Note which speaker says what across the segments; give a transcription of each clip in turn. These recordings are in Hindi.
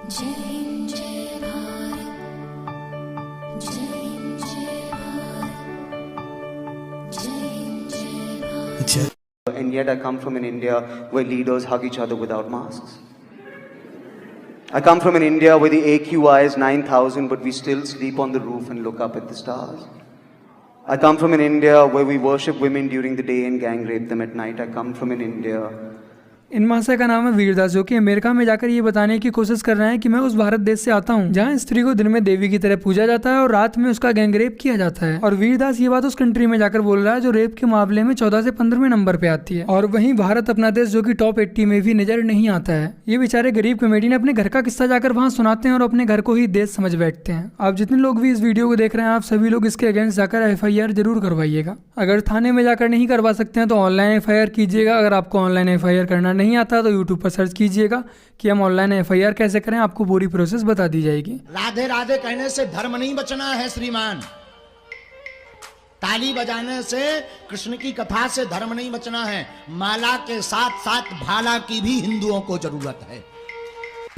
Speaker 1: And yet I come from an India where leaders hug each other without masks. I come from an India where the AQI is 9,000 but we still sleep on the roof and look up at the stars. I come from an India where we worship women during the day and gang rape them at night. I come from an India.
Speaker 2: इन महाशय का नाम है वीरदास, जो कि अमेरिका में जाकर ये बताने की कोशिश कर रहे हैं कि मैं उस भारत देश से आता हूँ जहाँ स्त्री को दिन में देवी की तरह पूजा जाता है और रात में उसका गैंग रेप किया जाता है। और वीरदास ये बात उस कंट्री में जाकर बोल रहा है जो रेप के मामले में 14 से 15वें नंबर पे आती है, और वहीं भारत अपना देश जो कि टॉप 80 में भी नजर नहीं आता है। ये बेचारे गरीब कॉमेडियन अपने घर का किस्सा जाकर वहाँ सुनाते हैं और अपने घर को ही देश समझ बैठते हैं। आप जितने लोग भी इस वीडियो को देख रहे हैं, आप सभी लोग इसके अगेंस्ट जाकर FIR जरूर करवाइएगा। अगर थाने में जाकर नहीं करवा सकते हैं तो ऑनलाइन FIR कीजिएगा। अगर आपको ऑनलाइन FIR करना नहीं आता तो यूट्यूब पर सर्च कीजिएगा कि हम ऑनलाइन FIR कैसे करें, आपको पूरी प्रोसेस बता दी जाएगी।
Speaker 3: राधे राधे कहने से धर्म नहीं बचना है श्रीमान, ताली बजाने से कृष्ण की कथा से धर्म नहीं बचना है, माला के साथ साथ भाला की भी हिंदुओं को जरूरत है।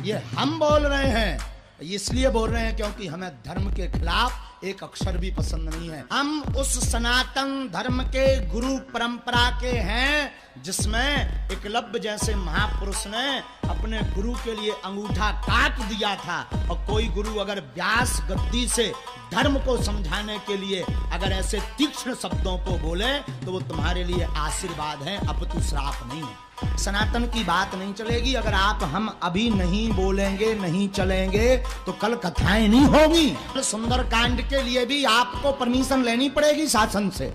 Speaker 3: ये हम बोल रहे हैं, इसलिए बोल रहे हैं क्योंकि हमें धर्म के खिलाफ एक अक्षर भी पसंद नहीं है। हम उस सनातन धर्म के गुरु परंपरा के हैं जिसमें एकलव्य जैसे महापुरुष ने अपने गुरु के लिए अंगूठा काट दिया था, और कोई गुरु अगर व्यास गद्दी से धर्म को समझाने के लिए अगर ऐसे तीक्ष्ण शब्दों को बोले तो वो तुम्हारे लिए आशीर्वाद है, अपितु श्राप नहीं है। सनातन की बात नहीं चलेगी अगर आप हम अभी नहीं बोलेंगे, नहीं चलेंगे तो कल कथाएं नहीं होगी। सुंदर कांड के लिए भी आपको परमिशन लेनी पड़ेगी शासन से,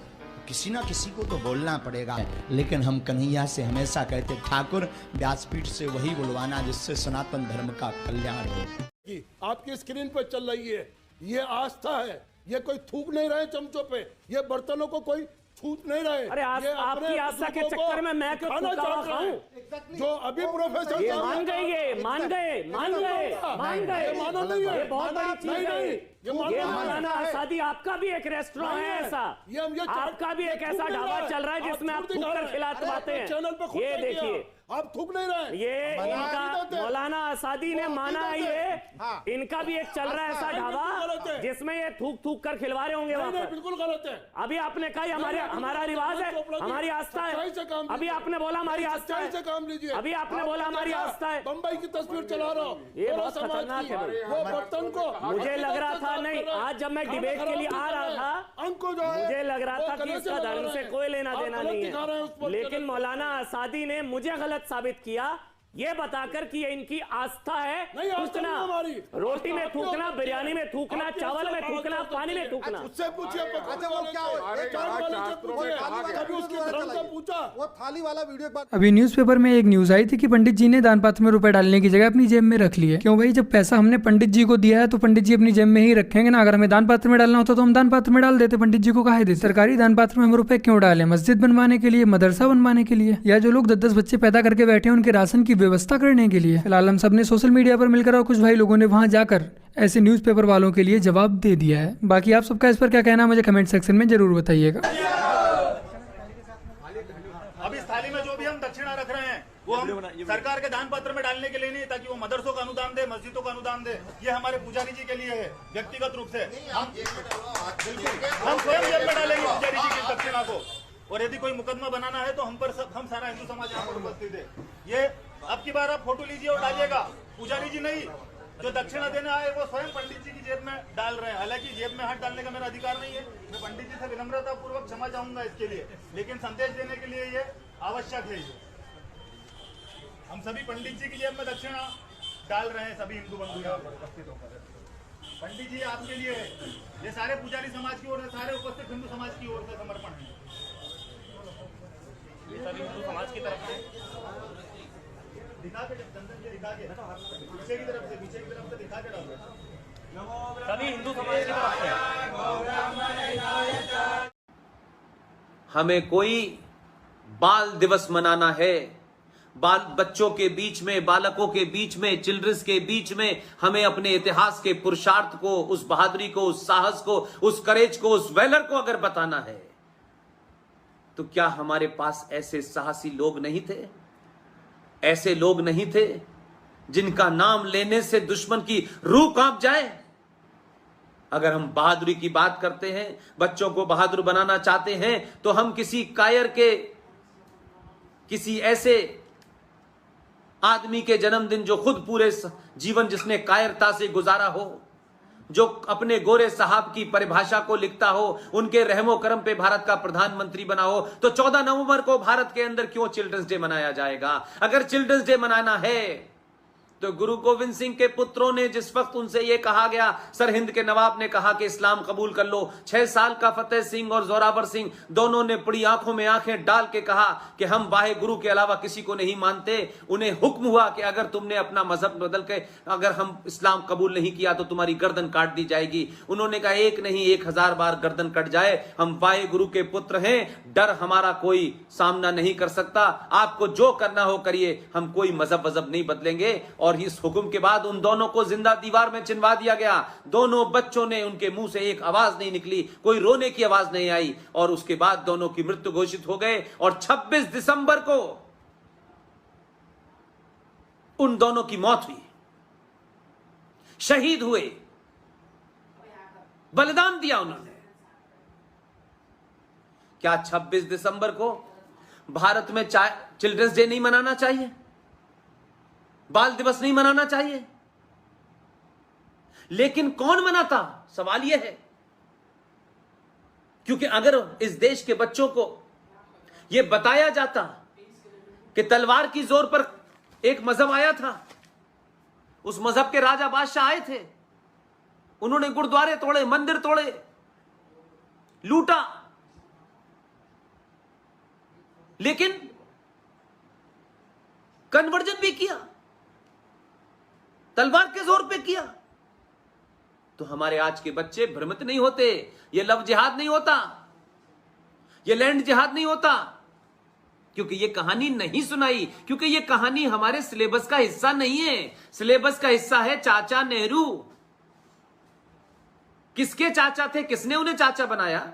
Speaker 3: किसी ना किसी को तो बोलना पड़ेगा। लेकिन हम कन्हैया से हमेशा कहते, ठाकुर व्यासपीठ से वही बुलवाना जिससे सनातन धर्म का कल्याण हो।
Speaker 4: आपकी स्क्रीन पे चल रही है, ये आस्था है, ये कोई थूक नहीं रहे चमचों पे, ये बर्तनों को कोई छूट नहीं रहे।
Speaker 5: अरे आपकी आस्था के चक्कर में मैं क्यों खाऊं?
Speaker 4: जो अभी प्रोफेसर
Speaker 5: मान गए, ये मान गए, मान गए, ये बहुत बड़ी चीज है। ये मौलाना आजादी आपका भी एक रेस्टोरेंट है ऐसा, आपका भी एक ऐसा ढाबा चल रहा है जिसमें आप थूक कर खिलाते हैं। ये देखिए
Speaker 4: आप थूक नहीं रहे,
Speaker 5: ये इनका मौलाना आजादी ने माना है, ये इनका भी एक चल रहा है ऐसा ढाबा जिसमें ये थूक थूक कर खिलवा रहे होंगे वहां पर।
Speaker 4: बिल्कुल गलत है।
Speaker 5: अभी आपने कहा हमारा रिवाज है, हमारी आस्था है। अभी आपने बोला हमारी आस्था है,
Speaker 4: काम लीजिए।
Speaker 5: अभी आपने बोला हमारी आस्था है।
Speaker 4: बम्बई की तस्वीर चला रहा हूँ,
Speaker 5: ये बहुत खतरनाक है।
Speaker 4: वो बर्तन को
Speaker 5: मुझे लग रहा था, नहीं आज जब मैं डिबेट के लिए आ रहा था मुझे लग रहा था कि इसका धर्म से कोई लेना देना नहीं है, लेकिन मौलाना आजादी ने मुझे गलत साबित किया ये बताकर कि ये इनकी आस्था है। थूकना, रोटी में थूकना, बिरयानी में थूकना, चावल में थूकना, पानी में थूकना।
Speaker 4: उससे पूछिए वो थाली वाला वीडियो।
Speaker 2: अभी न्यूज़पेपर में एक न्यूज आई थी कि पंडित जी ने दान पात्र में रुपए डालने की जगह अपनी जेब में रख लिए। क्यों भाई, जब पैसा हमने पंडित जी को दिया है तो पंडित जी अपनी जेब में ही रखेंगे ना। अगर हमें दान पात्र में डालना होता तो हम दान पात्र में डाल देते, पंडित जी को काहे देते। सरकारी दान पात्र में हम रुपए क्यों डालें? मस्जिद बनवाने के लिए, मदरसा बनवाने के लिए, या जो लोग 10-10 बच्चे पैदा करके बैठे हैं उनके राशन की व्यवस्था करने के लिए। फिलहाल हम सब ने सोशल मीडिया पर मिलकर और कुछ भाई लोगों ने वहां जाकर ऐसे न्यूज़पेपर वालों के लिए जवाब दे दिया है। बाकी आप सबका इस पर क्या कहना है मुझे कमेंट सेक्शन में जरूर बताइएगा।
Speaker 6: अब इस थाली में जो भी हम दक्षिणा रख रहे हैं वो हम सरकार के दान पत्र में डालने के लिए नहीं, ताकि वो मदरसों का अनुदान दे, मस्जिदों का अनुदान दे। ये हमारे पुजारी जी के लिए है व्यक्तिगत रूप से। हम स्वयं जेब में डालेंगे पुजारी जी की दक्षिणा को, और यदि कोई मुकदमा बनाना है तो हम सारा हिंदू समाज यहाँ पर उपस्थित है। ये अब की बार आप फोटो लीजिए और डालिएगा, पुजारी जी नहीं, जो दक्षिणा देने आए वो स्वयं पंडित जी की जेब में डाल रहे हैं। हालांकि जेब में हाथ डालने का मेरा अधिकार नहीं है, मैं पंडित जी से विनम्रता पूर्वक क्षमा चाहूंगा इसके लिए, लेकिन संदेश देने के लिए ये आवश्यक है। हम सभी पंडित जी की जेब में दक्षिणा डाल रहे हैं, सभी हिंदू बंधु यहाँ पर उपस्थित होकर। पंडित जी आपके लिए है, ये सारे पुजारी समाज की ओर से, सारे उपस्थित हिंदू समाज की ओर से समर्पण है। ये सभी हिंदू समाज की तरफ से दिखा के, दिखा के पीछे की तरफ से दिखा के डालो, सभी हिंदू समाज की तरफ से।
Speaker 7: हमें कोई बाल दिवस मनाना है, बाल बच्चों के बीच में, बालकों के बीच में, चिल्ड्रंस के बीच में हमें अपने इतिहास के पुरुषार्थ को, उस बहादुरी को, उस साहस को, उस करेज को, उस वैलर को अगर बताना है तो क्या हमारे पास ऐसे साहसी लोग नहीं थे, ऐसे लोग नहीं थे जिनका नाम लेने से दुश्मन की रूह कांप जाए। अगर हम बहादुरी की बात करते हैं, बच्चों को बहादुर बनाना चाहते हैं, तो हम किसी कायर के, किसी ऐसे आदमी के जन्मदिन जो खुद पूरे जीवन जिसने कायरता से गुजारा हो, जो अपने गोरे साहब की परिभाषा को लिखता हो, उनके रहमो करम पे भारत का प्रधानमंत्री बना हो, तो 14 नवंबर को भारत के अंदर क्यों चिल्ड्रंस डे मनाया जाएगा? अगर चिल्ड्रंस डे मनाना है तो गुरु गोविंद सिंह के पुत्रों ने जिस वक्त उनसे यह कहा गया, सरहिंद के नवाब ने कहा कि इस्लाम कबूल कर लो, 6 साल का फतेह सिंह और जोरावर सिंह दोनों ने बड़ी आंखों में आंखें डाल के कहा कि हम वाहे गुरु के अलावा किसी को नहीं मानते। उन्हें हुक्म हुआ कि अगर तुमने अपना मजहब बदल के अगर हम इस्लाम कबूल नहीं किया तो तुम्हारी गर्दन काट दी जाएगी। उन्होंने कहा एक नहीं 1000 बार गर्दन कट जाए, हम वाहे गुरु के पुत्र हैं, डर हमारा कोई सामना नहीं कर सकता, आपको जो करना हो करिए, हम कोई मजहब नहीं बदलेंगे। और इस हुक्म के बाद उन दोनों को जिंदा दीवार में चिनवा दिया गया। दोनों बच्चों ने, उनके मुंह से एक आवाज नहीं निकली, कोई रोने की आवाज नहीं आई, और उसके बाद दोनों की मृत्यु घोषित हो गए। और 26 दिसंबर को उन दोनों की मौत हुई, शहीद हुए, बलिदान दिया उन्होंने। क्या 26 दिसंबर को भारत में चिल्ड्रंस डे नहीं मनाना चाहिए? बाल दिवस नहीं मनाना चाहिए? लेकिन कौन मनाता, सवाल यह है। क्योंकि अगर इस देश के बच्चों को यह बताया जाता कि तलवार की जोर पर एक मजहब आया था, उस मजहब के राजा बादशाह आए थे, उन्होंने गुरुद्वारे तोड़े, मंदिर तोड़े, लूटा, लेकिन कन्वर्जन भी किया, तलवार के जोर पे किया, तो हमारे आज के बच्चे भ्रमित नहीं होते। ये लव जिहाद नहीं होता, ये लैंड जिहाद नहीं होता, क्योंकि ये कहानी नहीं सुनाई, क्योंकि ये कहानी हमारे सिलेबस का हिस्सा नहीं है। सिलेबस का हिस्सा है चाचा नेहरू। किसके चाचा थे, किसने उन्हें चाचा बनाया?